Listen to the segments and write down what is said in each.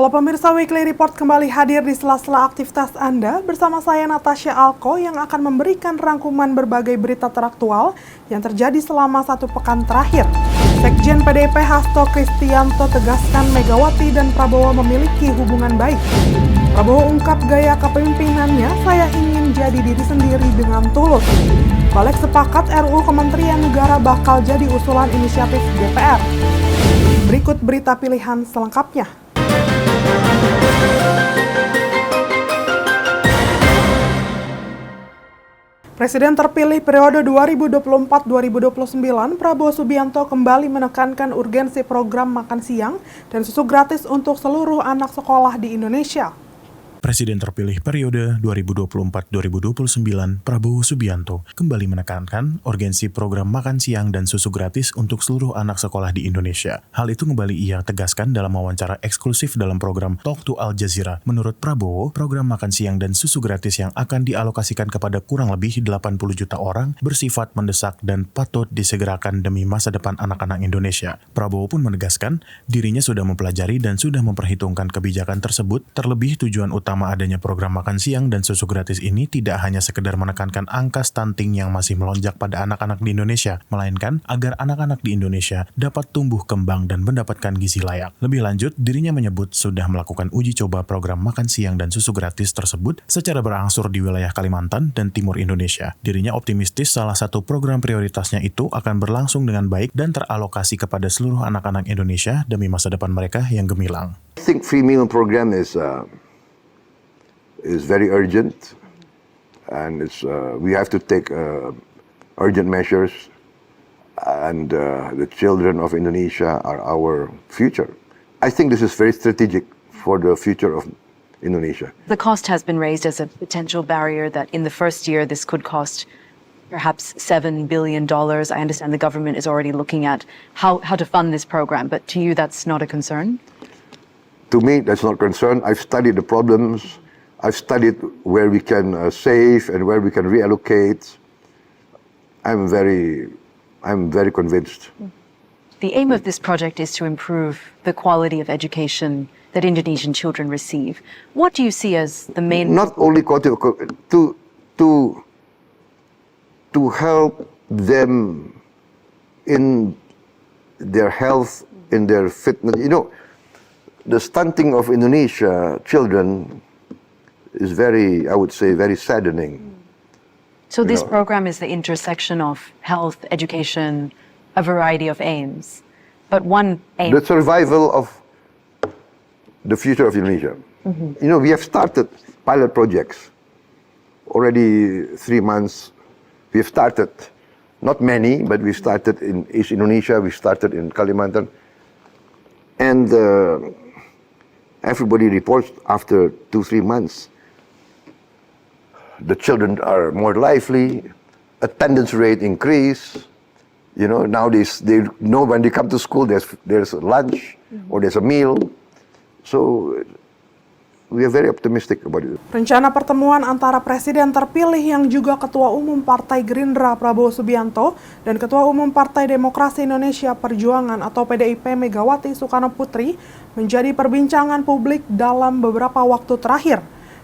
Halo pemirsa, Weekly Report kembali hadir di sela-sela aktivitas Anda bersama saya Natasha Alko yang akan memberikan rangkuman berbagai berita teraktual yang terjadi selama satu pekan terakhir. Sekjen PDIP Hasto Kristianto tegaskan Megawati dan Prabowo memiliki hubungan baik. Prabowo ungkap gaya kepemimpinannya, saya ingin jadi diri sendiri dengan tulus. Balik sepakat RUU Kementerian Negara bakal jadi usulan inisiatif DPR. Berikut berita pilihan selengkapnya. Presiden terpilih periode 2024-2029, Prabowo Subianto kembali menekankan urgensi program makan siang dan susu gratis untuk seluruh anak sekolah di Indonesia. Presiden terpilih periode 2024-2029, Prabowo Subianto, kembali menekankan urgensi program makan siang dan susu gratis untuk seluruh anak sekolah di Indonesia. Hal itu kembali ia tegaskan dalam wawancara eksklusif dalam program Talk to Al Jazeera. Menurut Prabowo, program makan siang dan susu gratis yang akan dialokasikan kepada kurang lebih 80 juta orang bersifat mendesak dan patut disegerakan demi masa depan anak-anak Indonesia. Prabowo pun menegaskan dirinya sudah mempelajari dan sudah memperhitungkan kebijakan tersebut, terlebih tujuan utama adanya program makan siang dan susu gratis ini tidak hanya sekedar menekankan angka stunting yang masih melonjak pada anak-anak di Indonesia, melainkan agar anak-anak di Indonesia dapat tumbuh kembang dan mendapatkan gizi layak. Lebih lanjut, dirinya menyebut sudah melakukan uji coba program makan siang dan susu gratis tersebut secara berangsur di wilayah Kalimantan dan Timur Indonesia. Dirinya optimistis salah satu program prioritasnya itu akan berlangsung dengan baik dan teralokasi kepada seluruh anak-anak Indonesia demi masa depan mereka yang gemilang. I think free meal program is very urgent, and we have to take urgent measures, and the children of Indonesia are our future. I think this is very strategic for the future of Indonesia. The cost has been raised as a potential barrier that in the first year this could cost perhaps $7 billion. I understand the government is already looking at how to fund this program, but to you that's not a concern? To me, that's not a concern. I've studied the problems. I've studied where we can save and where we can reallocate. I'm very convinced. The aim of this project is to improve the quality of education that Indonesian children receive. What do you see as the main... Not only quality, to help them in their health, in their fitness. You know, the stunting of Indonesia children is very, I would say, very saddening. So this program is the intersection of health, education, a variety of aims. But one aim... The survival of the future of Indonesia. Mm-hmm. You know, we have started pilot projects. Already 3 months, we have started, not many, but we started in East Indonesia, we started in Kalimantan. And everybody reports after 2-3 months, the children are more lively, attendance rate increase. You know, nowadays they know when they come to school there's a lunch or there's a meal. So we are very optimistic about it. Rencana pertemuan antara Presiden terpilih yang juga Ketua Umum Partai Gerindra Prabowo Subianto dan Ketua Umum Partai Demokrasi Indonesia Perjuangan atau PDIP Megawati Soekarno Putri menjadi perbincangan publik dalam beberapa waktu terakhir.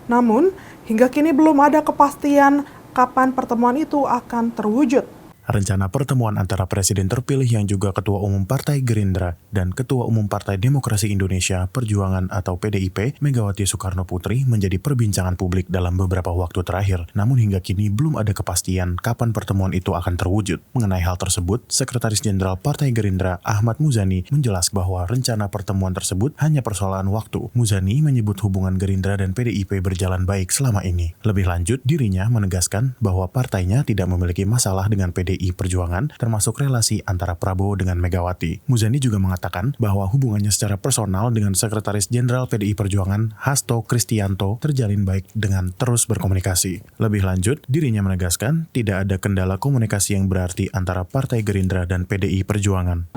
Namun, hingga kini belum ada kepastian kapan pertemuan itu akan terwujud. Rencana pertemuan antara Presiden terpilih yang juga Ketua Umum Partai Gerindra dan Ketua Umum Partai Demokrasi Indonesia Perjuangan atau PDIP Megawati Soekarno Putri menjadi perbincangan publik dalam beberapa waktu terakhir. Namun hingga kini belum ada kepastian kapan pertemuan itu akan terwujud. Mengenai hal tersebut, Sekretaris Jenderal Partai Gerindra Ahmad Muzani menjelaskan bahwa rencana pertemuan tersebut hanya persoalan waktu. Muzani menyebut hubungan Gerindra dan PDIP berjalan baik selama ini. Lebih lanjut, dirinya menegaskan bahwa partainya tidak memiliki masalah dengan PDIP Perjuangan, termasuk relasi antara Prabowo dengan Megawati. Muzani juga mengatakan bahwa hubungannya secara personal dengan Sekretaris Jenderal PDI Perjuangan Hasto Kristianto terjalin baik dengan terus berkomunikasi. Lebih lanjut, dirinya menegaskan tidak ada kendala komunikasi yang berarti antara Partai Gerindra dan PDI Perjuangan.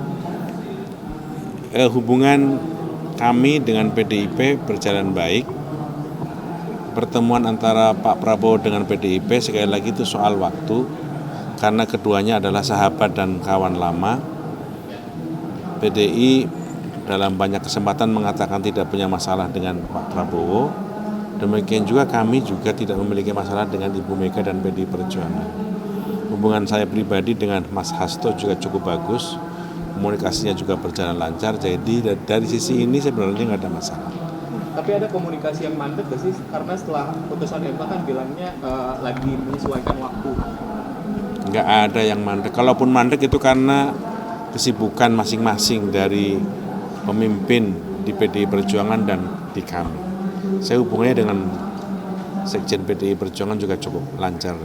Hubungan kami dengan PDIP berjalan baik. Pertemuan antara Pak Prabowo dengan PDIP sekali lagi itu soal waktu. Karena keduanya adalah sahabat dan kawan lama. PDI dalam banyak kesempatan mengatakan tidak punya masalah dengan Pak Prabowo. Demikian juga kami juga tidak memiliki masalah dengan Ibu Mega dan PDI Perjuangan. Hubungan saya pribadi dengan Mas Hasto juga cukup bagus, komunikasinya juga berjalan lancar, jadi dari sisi ini sebenarnya nggak ada masalah. Tapi ada komunikasi yang mandek gak sih? Karena setelah putusan MK kan bilangnya lagi menyesuaikan waktu. Nggak ada yang mandek. Kalaupun mandek itu karena kesibukan masing-masing dari pemimpin di PDI Perjuangan dan di kami. Saya hubungannya dengan Sekjen PDI Perjuangan juga cukup lancar.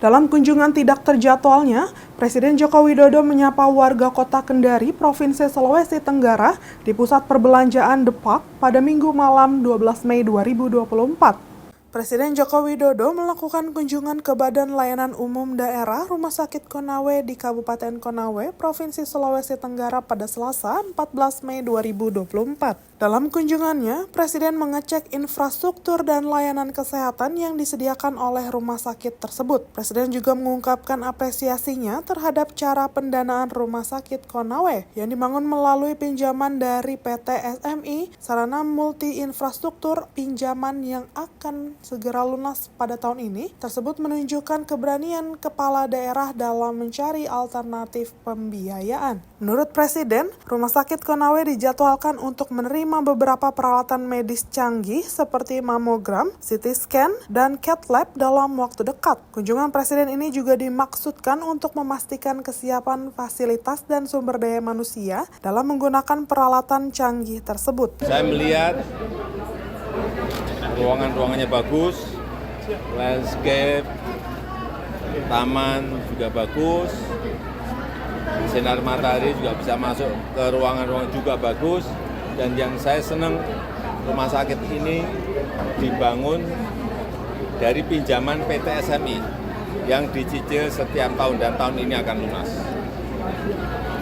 Dalam kunjungan tidak terjadwalnya, Presiden Joko Widodo menyapa warga kota Kendari, Provinsi Sulawesi Tenggara di pusat perbelanjaan The Park pada Minggu malam 12 Mei 2024. Presiden Joko Widodo melakukan kunjungan ke Badan Layanan Umum Daerah Rumah Sakit Konawe di Kabupaten Konawe, Provinsi Sulawesi Tenggara pada Selasa 14 Mei 2024. Dalam kunjungannya, Presiden mengecek infrastruktur dan layanan kesehatan yang disediakan oleh rumah sakit tersebut. Presiden juga mengungkapkan apresiasinya terhadap cara pendanaan Rumah Sakit Konawe yang dibangun melalui pinjaman dari PT SMI, sarana multi infrastruktur pinjaman yang akan segera lunas pada tahun ini. Tersebut menunjukkan keberanian kepala daerah dalam mencari alternatif pembiayaan. Menurut Presiden, Rumah Sakit Konawe dijadwalkan untuk menerima beberapa peralatan medis canggih seperti mamogram, CT scan, dan cath lab dalam waktu dekat. Kunjungan Presiden ini juga dimaksudkan untuk memastikan kesiapan fasilitas dan sumber daya manusia dalam menggunakan peralatan canggih tersebut. Saya melihat ruangan-ruangannya bagus, landscape, taman juga bagus, sinar matahari juga bisa masuk ke ruangan-ruangan juga bagus. Dan yang saya senang, rumah sakit ini dibangun dari pinjaman PT SMI yang dicicil setiap tahun dan tahun ini akan lunas.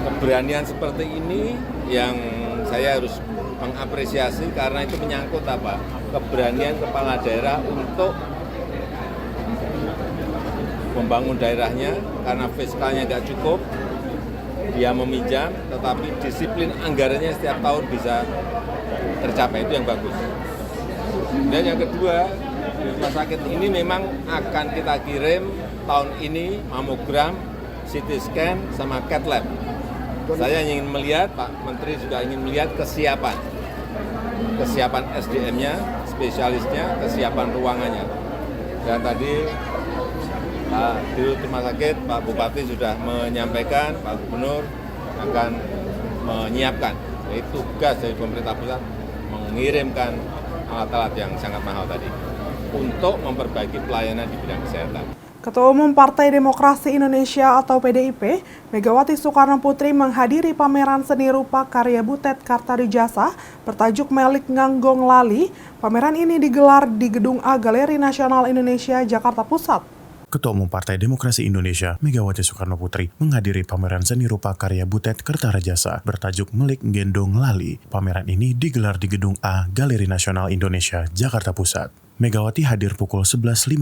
Keberanian seperti ini yang saya harus mengapresiasi karena itu menyangkut apa? Keberanian kepala daerah untuk membangun daerahnya karena fiskalnya nggak cukup. Dia meminjam, tetapi disiplin anggarannya setiap tahun bisa tercapai, itu yang bagus. Dan yang kedua, rumah sakit ini memang akan kita kirim tahun ini mamogram, CT scan, sama cath lab. Saya ingin melihat, Pak Menteri juga ingin melihat kesiapan SDM-nya, spesialisnya, kesiapan ruangannya. Dan tadi Pak Dirut Rumah Sakit, Pak Bupati sudah menyampaikan, Pak Gubernur akan menyiapkan. Itu tugas dari pemerintah pusat mengirimkan alat-alat yang sangat mahal tadi untuk memperbaiki pelayanan di bidang kesehatan. Ketua Umum Partai Demokrasi Indonesia atau PDIP, Megawati Soekarno Putri menghadiri pameran seni rupa karya Butet Kartarijasa bertajuk Melik Nganggong Lali. Pameran ini digelar di Gedung A Galeri Nasional Indonesia, Jakarta Pusat. Ketua Umum Partai Demokrasi Indonesia, Megawati Soekarno Putri, menghadiri pameran seni rupa karya Butet Kertarejasa bertajuk Melik Nggendong Lali. Pameran ini digelar di Gedung A Galeri Nasional Indonesia, Jakarta Pusat. Megawati hadir pukul 11.52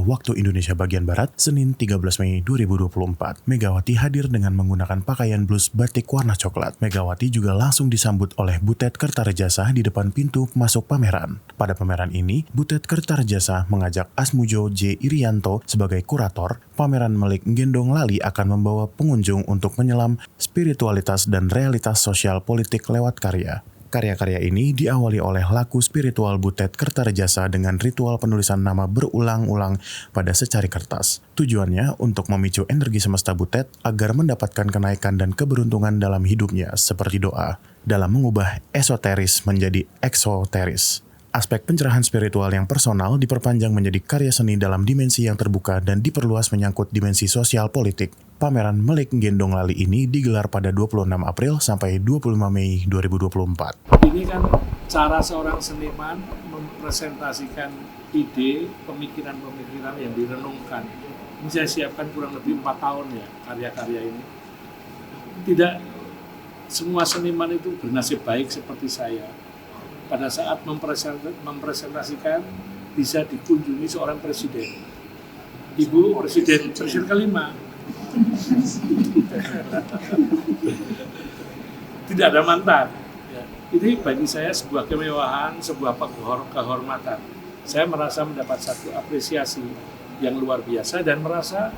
waktu Indonesia bagian Barat, Senin 13 Mei 2024. Megawati hadir dengan menggunakan pakaian blus batik warna coklat. Megawati juga langsung disambut oleh Butet Kertarejasa di depan pintu masuk pameran. Pada pameran ini, Butet Kertarejasa mengajak Asmujo J. Irianto sebagai kurator. Pameran Melik Nggendong Lali akan membawa pengunjung untuk menyelam spiritualitas dan realitas sosial politik lewat karya. Karya-karya ini diawali oleh laku spiritual Butet Kertarejasa dengan ritual penulisan nama berulang-ulang pada secari kertas. Tujuannya untuk memicu energi semesta Butet agar mendapatkan kenaikan dan keberuntungan dalam hidupnya seperti doa, dalam mengubah esoteris menjadi eksoteris. Aspek pencerahan spiritual yang personal diperpanjang menjadi karya seni dalam dimensi yang terbuka dan diperluas menyangkut dimensi sosial politik. Pameran Melik Nggendong Lali ini digelar pada 26 April sampai 25 Mei 2024. Ini kan cara seorang seniman mempresentasikan ide, pemikiran-pemikiran yang direnungkan. Ini saya siapkan kurang lebih 4 tahun ya karya-karya ini. Tidak semua seniman itu bernasib baik seperti saya. Pada saat mempresentasikan bisa dikunjungi seorang presiden. Ibu presiden kelima. Tidak ada mantan. Ya. Ini bagi saya sebuah kemewahan, sebuah kehormatan. Saya merasa mendapat satu apresiasi yang luar biasa dan merasa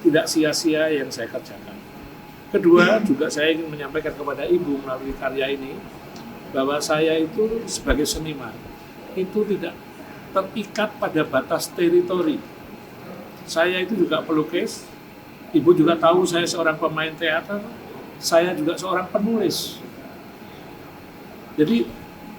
tidak sia-sia yang saya kerjakan. Kedua, juga saya ingin menyampaikan kepada Ibu melalui karya ini, bahwa saya itu sebagai seniman, itu tidak terikat pada batas teritori. Saya itu juga pelukis, Ibu juga tahu saya seorang pemain teater, saya juga seorang penulis. Jadi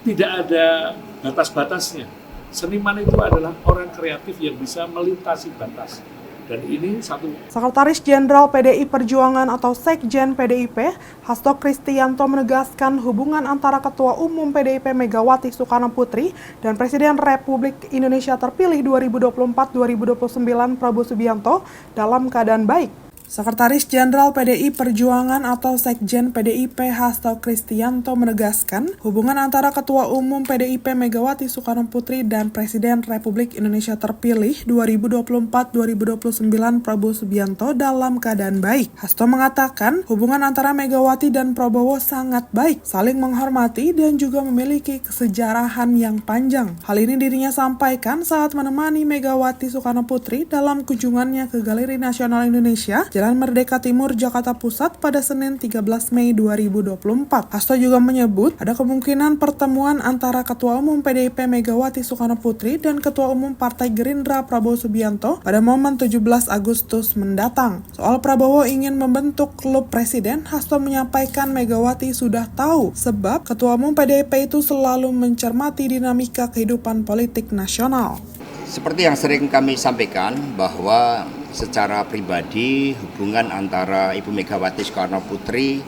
tidak ada batas-batasnya. Seniman itu adalah orang kreatif yang bisa melintasi batas. Dan ini satu. Sekretaris Jenderal PDI Perjuangan atau Sekjen PDIP, Hasto Kristianto menegaskan hubungan antara Ketua Umum PDIP Megawati Soekarno Putri dan Presiden Republik Indonesia terpilih 2024-2029 Prabowo Subianto dalam keadaan baik. Sekretaris Jenderal PDI Perjuangan atau Sekjen PDIP Hasto Kristianto menegaskan hubungan antara Ketua Umum PDIP Megawati Soekarno Putri dan Presiden Republik Indonesia terpilih 2024-2029 Prabowo Subianto dalam keadaan baik. Hasto mengatakan hubungan antara Megawati dan Prabowo sangat baik, saling menghormati dan juga memiliki kesejarahan yang panjang. Hal ini dirinya sampaikan saat menemani Megawati Soekarno Putri dalam kunjungannya ke Galeri Nasional Indonesia, Jalan Merdeka Timur, Jakarta Pusat pada Senin 13 Mei 2024. Hasto juga menyebut ada kemungkinan pertemuan antara Ketua Umum PDIP Megawati Soekarno Putri dan Ketua Umum Partai Gerindra Prabowo Subianto pada momen 17 Agustus mendatang. Soal Prabowo ingin membentuk klub presiden, Hasto menyampaikan Megawati sudah tahu sebab Ketua Umum PDIP itu selalu mencermati dinamika kehidupan politik nasional. Seperti yang sering kami sampaikan bahwa secara pribadi hubungan antara Ibu Megawati Soekarno Putri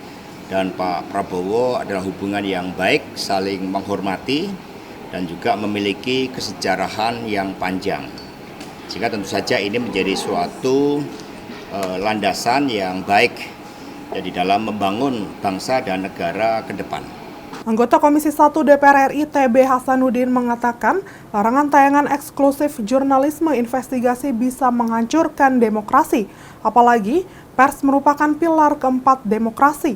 dan Pak Prabowo adalah hubungan yang baik, saling menghormati dan juga memiliki kesejarahan yang panjang. Sehingga tentu saja ini menjadi suatu landasan yang baik di dalam membangun bangsa dan negara ke depan. Anggota Komisi 1 DPR RI TB Hasanuddin mengatakan larangan tayangan eksklusif jurnalisme investigasi bisa menghancurkan demokrasi, apalagi pers merupakan pilar keempat demokrasi.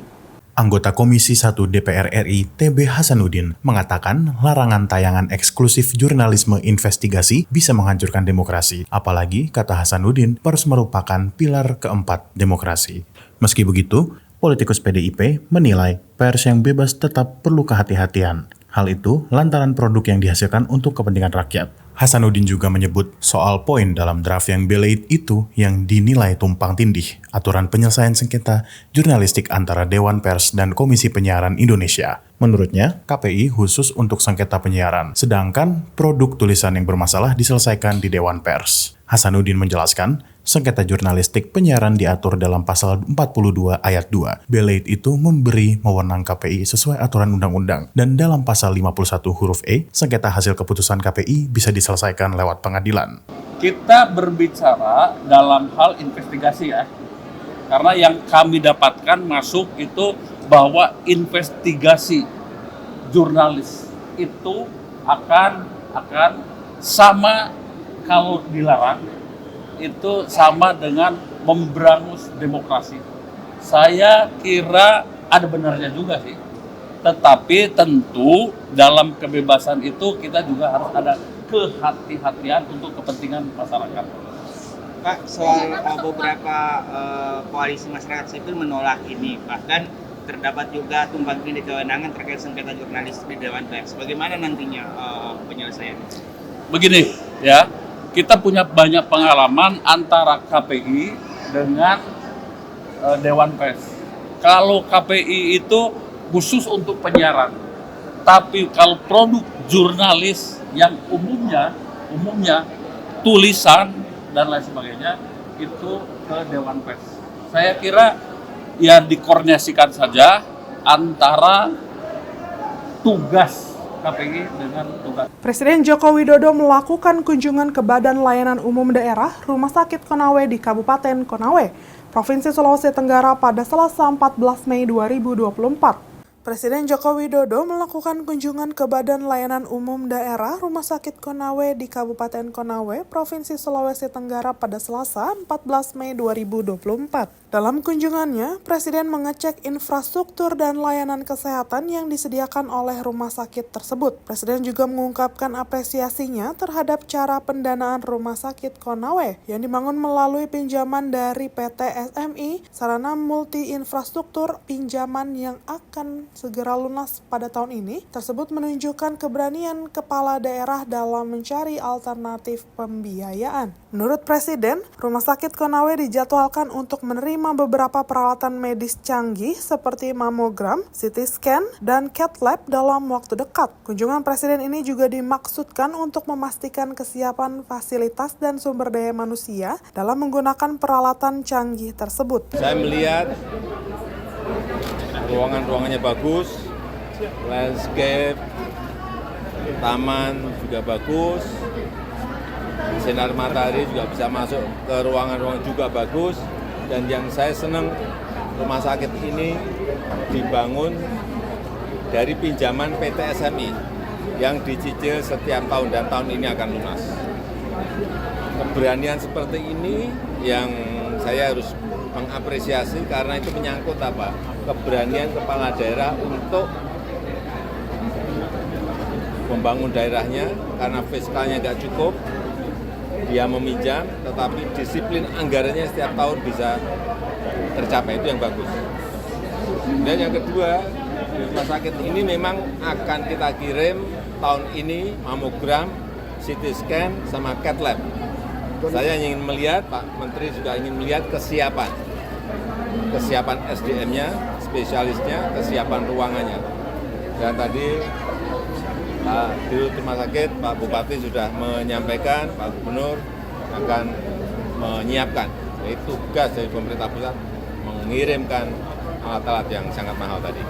Anggota Komisi 1 DPR RI TB Hasanuddin mengatakan larangan tayangan eksklusif jurnalisme investigasi bisa menghancurkan demokrasi, apalagi, kata Hasanuddin, pers merupakan pilar keempat demokrasi. Meski begitu, politikus PDIP menilai pers yang bebas tetap perlu kehati-hatian. Hal itu lantaran produk yang dihasilkan untuk kepentingan rakyat. Hasanuddin juga menyebut soal poin dalam draft yang belait itu yang dinilai tumpang tindih aturan penyelesaian sengketa jurnalistik antara Dewan Pers dan Komisi Penyiaran Indonesia. Menurutnya, KPI khusus untuk sengketa penyiaran, sedangkan produk tulisan yang bermasalah diselesaikan di Dewan Pers. Hasanuddin menjelaskan, sengketa jurnalistik penyiaran diatur dalam pasal 42 ayat 2. Belait itu memberi wewenang KPI sesuai aturan undang-undang. Dan dalam pasal 51 huruf E, sengketa hasil keputusan KPI bisa diselesaikan lewat pengadilan. Kita berbicara dalam hal investigasi ya. Karena yang kami dapatkan masuk itu bahwa investigasi jurnalis itu akan sama kalau dilarang itu sama dengan memberangus demokrasi. Saya kira ada benarnya juga sih. Tetapi tentu dalam kebebasan itu kita juga harus ada kehati-hatian untuk kepentingan masyarakat. Pak, soal beberapa koalisi masyarakat sipil menolak ini, bahkan terdapat juga tumpang tindih kewenangan terkait sengketa jurnalis di Dewan Pers. Bagaimana nantinya penyelesaiannya? Begini ya, kita punya banyak pengalaman antara KPI dengan Dewan Pers. Kalau KPI itu khusus untuk penyiaran, tapi kalau produk jurnalis yang umumnya tulisan dan lain sebagainya itu ke Dewan Pers. Saya kira ya dikoordinasikan saja antara tugas KPI dengan tugas. Presiden Joko Widodo melakukan kunjungan ke Badan Layanan Umum Daerah Rumah Sakit Konawe di Kabupaten Konawe, Provinsi Sulawesi Tenggara pada Selasa 14 Mei 2024. Presiden Joko Widodo melakukan kunjungan ke Badan Layanan Umum Daerah Rumah Sakit Konawe di Kabupaten Konawe, Provinsi Sulawesi Tenggara pada Selasa 14 Mei 2024. Dalam kunjungannya, Presiden mengecek infrastruktur dan layanan kesehatan yang disediakan oleh rumah sakit tersebut. Presiden juga mengungkapkan apresiasinya terhadap cara pendanaan Rumah Sakit Konawe yang dibangun melalui pinjaman dari PT SMI, sarana multi-infrastruktur pinjaman yang akan segera lunas pada tahun ini. Tersebut menunjukkan keberanian kepala daerah dalam mencari alternatif pembiayaan. Menurut Presiden, Rumah Sakit Konawe dijadwalkan untuk menerima beberapa peralatan medis canggih seperti mamogram, CT scan, dan CAT lab dalam waktu dekat. Kunjungan Presiden ini juga dimaksudkan untuk memastikan kesiapan fasilitas dan sumber daya manusia dalam menggunakan peralatan canggih tersebut. Saya melihat ruangan-ruangannya bagus, landscape, taman juga bagus, sinar matahari juga bisa masuk ke ruangan-ruangan juga bagus. Dan yang saya senang, rumah sakit ini dibangun dari pinjaman PT SMI yang dicicil setiap tahun dan tahun ini akan lunas. Keberanian seperti ini yang saya harus mengapresiasi karena itu menyangkut apa? Keberanian kepala daerah untuk membangun daerahnya karena fiskalnya nggak cukup. Dia meminjam, tetapi disiplin anggarannya setiap tahun bisa tercapai, itu yang bagus. Dan yang kedua, di rumah sakit ini memang akan kita kirim tahun ini mamogram, CT scan, sama CAT lab. Saya ingin melihat, Pak Menteri juga ingin melihat kesiapan SDM-nya, spesialisnya, kesiapan ruangannya. Dan tadi Pak Dirut Rumah Sakit, Pak Bupati sudah menyampaikan, Pak Gubernur akan menyiapkan. Itu tugas dari pemerintah pusat mengirimkan alat-alat yang sangat mahal tadi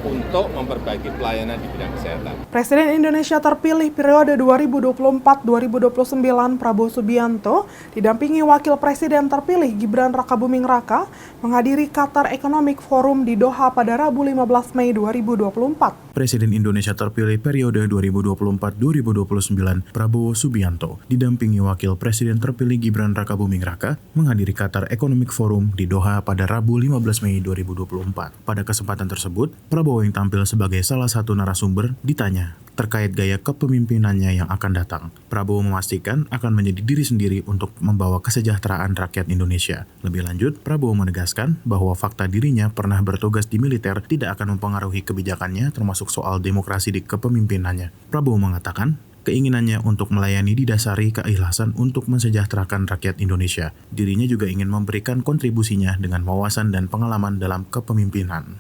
untuk memperbaiki pelayanan di bidang kesehatan. Presiden Indonesia terpilih periode 2024-2029 Prabowo Subianto didampingi Wakil Presiden terpilih Gibran Rakabuming Raka menghadiri Qatar Economic Forum di Doha pada Rabu 15 Mei 2024. Presiden Indonesia terpilih periode 2024-2029 Prabowo Subianto didampingi Wakil Presiden terpilih Gibran Rakabuming Raka menghadiri Qatar Economic Forum di Doha pada Rabu 15 Mei 2024. Pada kesempatan tersebut, Prabowo yang tampil sebagai salah satu narasumber ditanya terkait gaya kepemimpinannya yang akan datang. Prabowo memastikan akan menjadi diri sendiri untuk membawa kesejahteraan rakyat Indonesia. Lebih lanjut, Prabowo menegaskan bahwa fakta dirinya pernah bertugas di militer tidak akan mempengaruhi kebijakannya termasuk soal demokrasi di kepemimpinannya. Prabowo mengatakan, keinginannya untuk melayani didasari keikhlasan untuk mensejahterakan rakyat Indonesia. Dirinya juga ingin memberikan kontribusinya dengan wawasan dan pengalaman dalam kepemimpinan.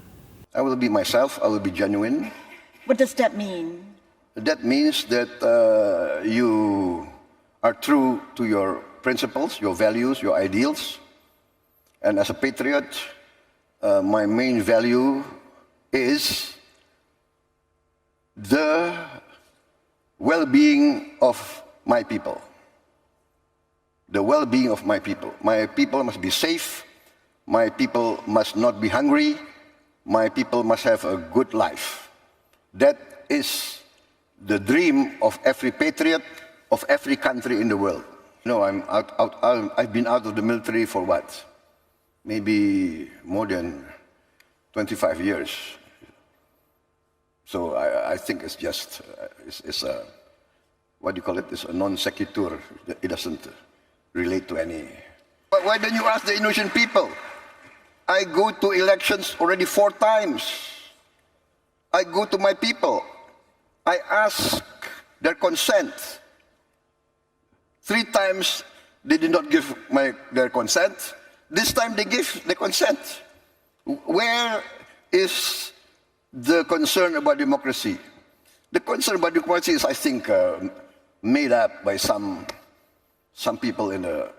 I will be myself, I will be genuine. What does that mean? That means that you are true to your principles, your values, your ideals. And as a patriot, my main value is the well-being of my people. The well-being of my people. My people must be safe. My people must not be hungry. My people must have a good life. That is the dream of every patriot, of every country in the world. You know, I've been out of the military for what? Maybe more than 25 years. So I think it's just, it's a, what do you call it? It's a non sequitur. It doesn't relate to any. But why don't you ask the Indonesian people? I go to elections already 4 times. I go to my people. I ask their consent. 3 times they did not give their consent. This time they give the consent. Where is the concern about democracy? The concern about democracy is, I think, made up by some people in the.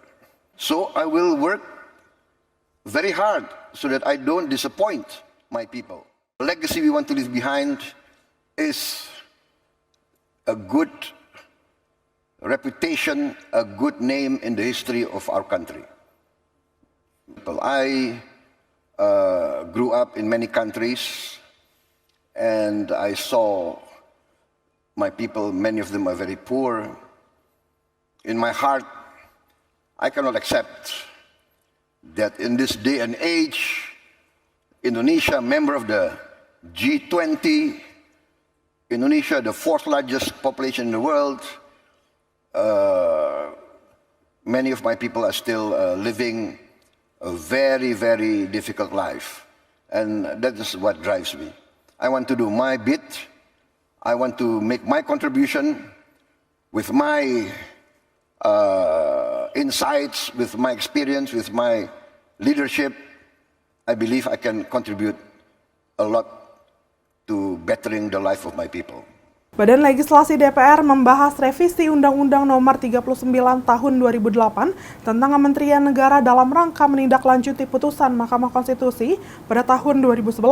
So I will work very hard so that I don't disappoint my people. The legacy we want to leave behind is a good reputation, a good name in the history of our country. I grew up in many countries and I saw my people, many of them are very poor. In my heart, I cannot accept that in this day and age, Indonesia, member of the G20, Indonesia, the fourth largest population in the world, many of my people are still living a very, very difficult life. And that is what drives me. I want to do my bit. I want to make my contribution with my insights, with my experience, with my leadership. I believe I can contribute a lot to bettering the life of my people. Badan Legislasi DPR membahas revisi Undang-Undang Nomor 39 Tahun 2008 tentang Kementerian Negara dalam rangka menindaklanjuti putusan Mahkamah Konstitusi pada tahun 2011.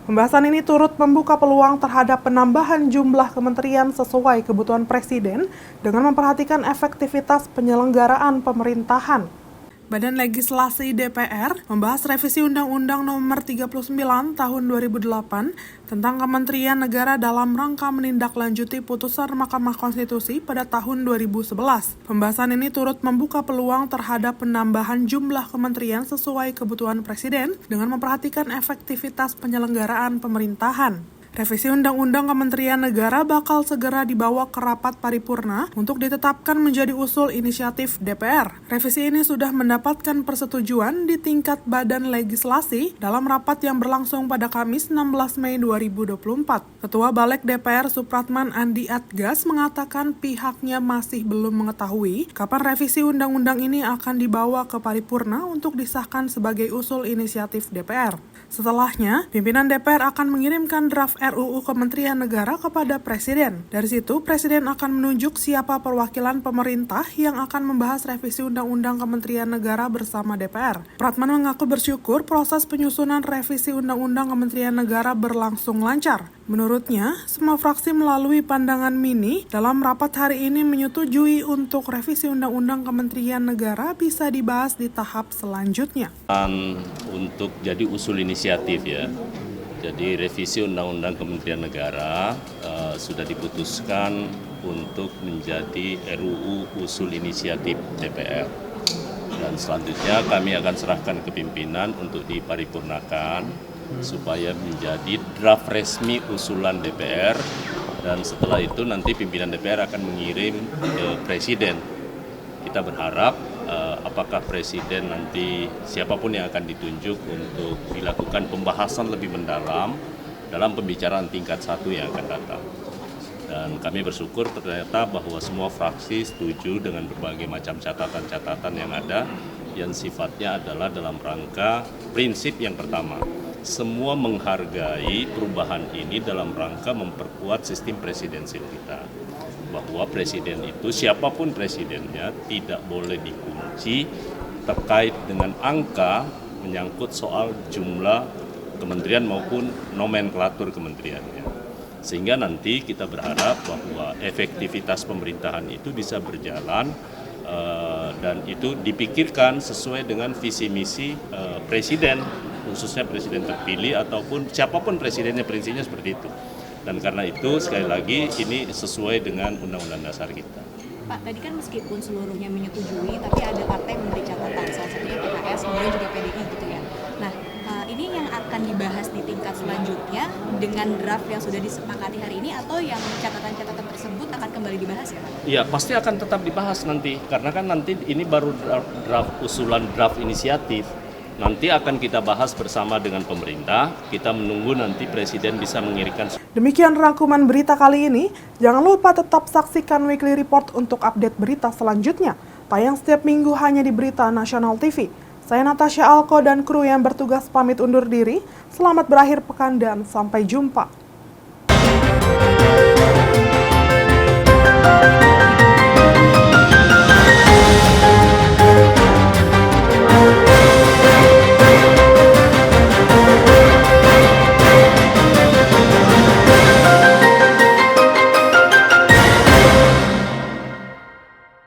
Pembahasan ini turut membuka peluang terhadap penambahan jumlah kementerian sesuai kebutuhan Presiden dengan memperhatikan efektivitas penyelenggaraan pemerintahan. Badan Legislasi DPR membahas revisi Undang-Undang Nomor 39 Tahun 2008 tentang Kementerian Negara dalam rangka menindaklanjuti putusan Mahkamah Konstitusi pada tahun 2011. Pembahasan ini turut membuka peluang terhadap penambahan jumlah kementerian sesuai kebutuhan Presiden dengan memperhatikan efektivitas penyelenggaraan pemerintahan. Revisi Undang-Undang Kementerian Negara bakal segera dibawa ke rapat paripurna untuk ditetapkan menjadi usul inisiatif DPR. Revisi ini sudah mendapatkan persetujuan di tingkat Badan Legislasi dalam rapat yang berlangsung pada Kamis 16 Mei 2024. Ketua Balik DPR Supratman Andi Adgas mengatakan pihaknya masih belum mengetahui kapan revisi undang-undang ini akan dibawa ke paripurna untuk disahkan sebagai usul inisiatif DPR. Setelahnya, pimpinan DPR akan mengirimkan draft RUU Kementerian Negara kepada Presiden. Dari situ, Presiden akan menunjuk siapa perwakilan pemerintah yang akan membahas revisi Undang-Undang Kementerian Negara bersama DPR. Pratman mengaku bersyukur proses penyusunan revisi Undang-Undang Kementerian Negara berlangsung lancar. Menurutnya, semua fraksi melalui pandangan mini dalam rapat hari ini menyetujui untuk revisi Undang-Undang Kementerian Negara bisa dibahas di tahap selanjutnya. Untuk jadi usul inisiatif ya. Jadi revisi Undang-Undang Kementerian Negara sudah diputuskan untuk menjadi RUU usul inisiatif DPR. Dan selanjutnya kami akan serahkan ke pimpinan untuk diparipurnakan supaya menjadi draft resmi usulan DPR, dan setelah itu nanti pimpinan DPR akan mengirim ke Presiden. Kita berharap apakah Presiden nanti siapapun yang akan ditunjuk untuk dilakukan pembahasan lebih mendalam dalam pembicaraan tingkat 1 yang akan datang. Dan kami bersyukur ternyata bahwa semua fraksi setuju dengan berbagai macam catatan-catatan yang ada, yang sifatnya adalah dalam rangka prinsip yang pertama. Semua menghargai perubahan ini dalam rangka memperkuat sistem presidensil kita. Bahwa presiden itu, siapapun presidennya, tidak boleh dikunci terkait dengan angka menyangkut soal jumlah kementerian maupun nomenklatur kementeriannya. Sehingga nanti kita berharap bahwa efektivitas pemerintahan itu bisa berjalan dan itu dipikirkan sesuai dengan visi misi presiden, khususnya presiden terpilih ataupun siapapun presidennya, prinsipnya seperti itu. Dan karena itu sekali lagi ini sesuai dengan Undang-Undang Dasar kita. Pak, tadi kan meskipun seluruhnya menyetujui, tapi ada partai yang memberi catatan, salah satunya PKS, kemudian juga PDI gitu ya. Nah, ini yang akan dibahas di tingkat selanjutnya dengan draft yang sudah disepakati hari ini, atau yang catatan-catatan tersebut akan kembali dibahas ya Pak? Iya, pasti akan tetap dibahas nanti, karena kan nanti ini baru usulan draft inisiatif. Nanti akan kita bahas bersama dengan pemerintah, kita menunggu nanti Presiden bisa mengirimkan. Demikian rangkuman berita kali ini, jangan lupa tetap saksikan Weekly Report untuk update berita selanjutnya. Tayang setiap minggu hanya di Berita Nasional TV. Saya Natasha Alko dan kru yang bertugas pamit undur diri. Selamat berakhir pekan dan sampai jumpa.